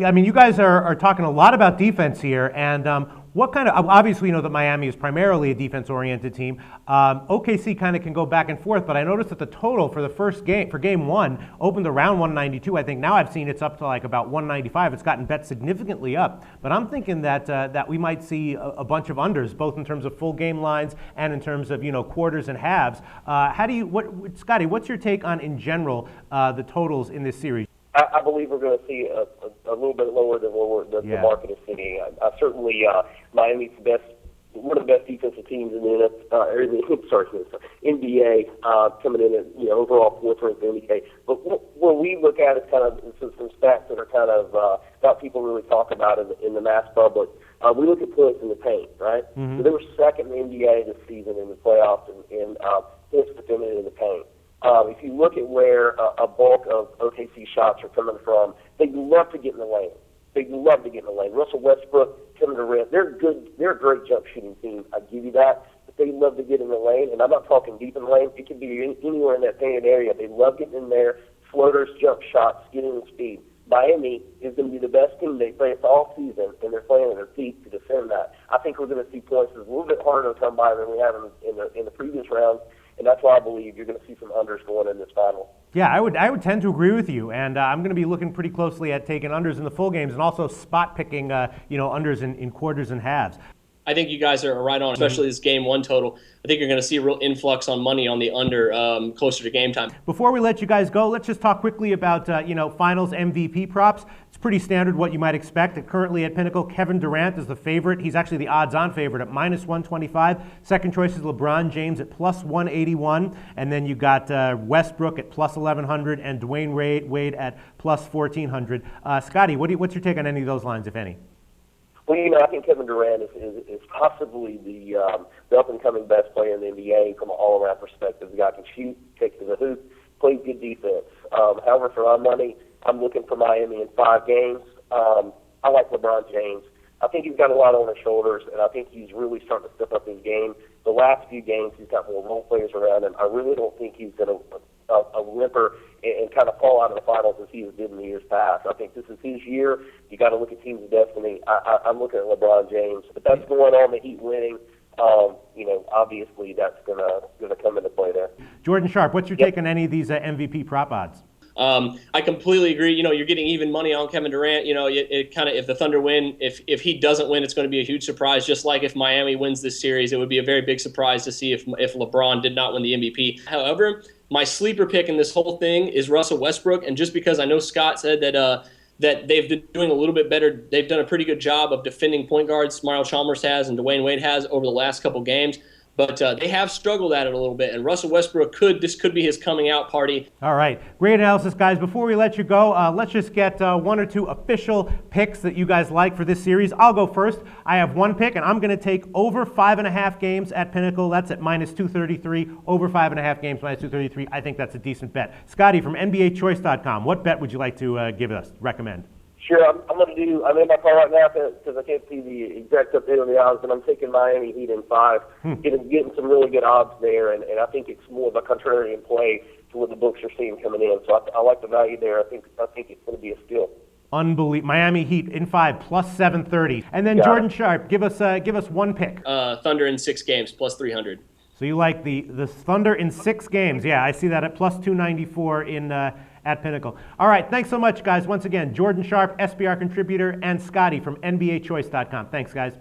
I mean, you guys are talking a lot about defense here, and what kind of, obviously you know that Miami is primarily a defense-oriented team. OKC kind of can go back and forth, but I noticed that the total for the first game, for game one, opened around 192. I think now I've seen it's up to like about 195. It's gotten bet significantly up, but I'm thinking that that we might see a bunch of unders, both in terms of full game lines and in terms of, you know, quarters and halves. How do you, Scotty, what's your take on, in general, the totals in this series? I believe we're going to see a little bit lower than what the market is seeing. I certainly Miami's one of the best defensive teams in the NBA, coming in at overall fourth ranked in the NBA. But what we look at is kind of some stats that are kind of not people really talk about in the mass public. We look at points in the paint, right? Mm-hmm. So they were second in the NBA this season in the playoffs in points defended in the paint. If you look at where a bulk of OKC shots are coming from, they love to get in the lane. They love to get in the lane. Russell Westbrook, Kevin Durant, they're good. They're a great jump shooting team. I give you that. But they love to get in the lane, and I'm not talking deep in the lane. It can be anywhere in that painted area. They love getting in there, floaters, jump shots, getting the speed. Miami is going to be the best team they face all season, and they're playing at their peak to defend that. I think we're going to see points that's a little bit harder to come by than we have in the previous rounds. And that's why I believe you're going to see some unders going in this final. Yeah, I would tend to agree with you, and I'm going to be looking pretty closely at taking unders in the full games and also spot picking, unders in quarters and halves. I think you guys are right on, especially this game one total. I think you're going to see a real influx on money on the under closer to game time. Before we let you guys go, let's just talk quickly about finals MVP props. It's pretty standard what you might expect. Currently at Pinnacle, Kevin Durant is the favorite. He's actually the odds-on favorite at minus 125. Second choice is LeBron James at plus 181, and then you got Westbrook at plus 1100 and Dwayne Wade at plus 1400. Scotty, what's your take on any of those lines, if any? Well, I think Kevin Durant is possibly the up-and-coming best player in the NBA from an all-around perspective. The guy can shoot, take to the hoop, plays good defense. However, for our money, I'm looking for Miami in 5 games. I like LeBron James. I think he's got a lot on his shoulders, and I think he's really starting to step up his game. The last few games, he's got more role players around him. I really don't think he's going to whimper and kind of fall out of the finals as he did in the years past. I think this is his year. You got to look at teams of destiny. I'm looking at LeBron James, but that's going on. The Heat winning. Obviously that's gonna come into play there. Jordan Sharp, what's your take on any of these MVP prop odds? I completely agree. You're getting even money on Kevin Durant. It kind of, if the Thunder win, if he doesn't win, it's going to be a huge surprise. Just like if Miami wins this series, it would be a very big surprise to see if LeBron did not win the MVP. However, my sleeper pick in this whole thing is Russell Westbrook, and just because I know Scott said that they've been doing a little bit better, they've done a pretty good job of defending point guards. Miles Chalmers has and Dwayne Wade has over the last couple games. But they have struggled at it a little bit, and Russell Westbrook this could be his coming out party. All right, great analysis, guys. Before we let you go, let's just get 1 or 2 official picks that you guys like for this series. I'll go first. I have 1 pick, and I'm going to take over 5.5 games at Pinnacle. That's at minus 233. Over 5.5 games, minus 233. I think that's a decent bet. Scotty from NBAChoice.com, what bet would you like to recommend? Sure, I'm in my car right now because I can't see the exact update on the odds, but I'm taking Miami Heat in 5, getting some really good odds there, and I think it's more of a contrarian play to what the books are seeing coming in. So I like the value there. I think it's going to be a steal. Unbelievable. Miami Heat in 5 plus 730. And then Jordan Sharp, give us 1 pick. Thunder in 6 games plus 300. So you like the Thunder in 6 games? Yeah, I see that at plus 294 at Pinnacle. All right, thanks so much, guys. Once again, Jordan Sharp, SBR contributor, and Scotty from NBAChoice.com. Thanks, guys.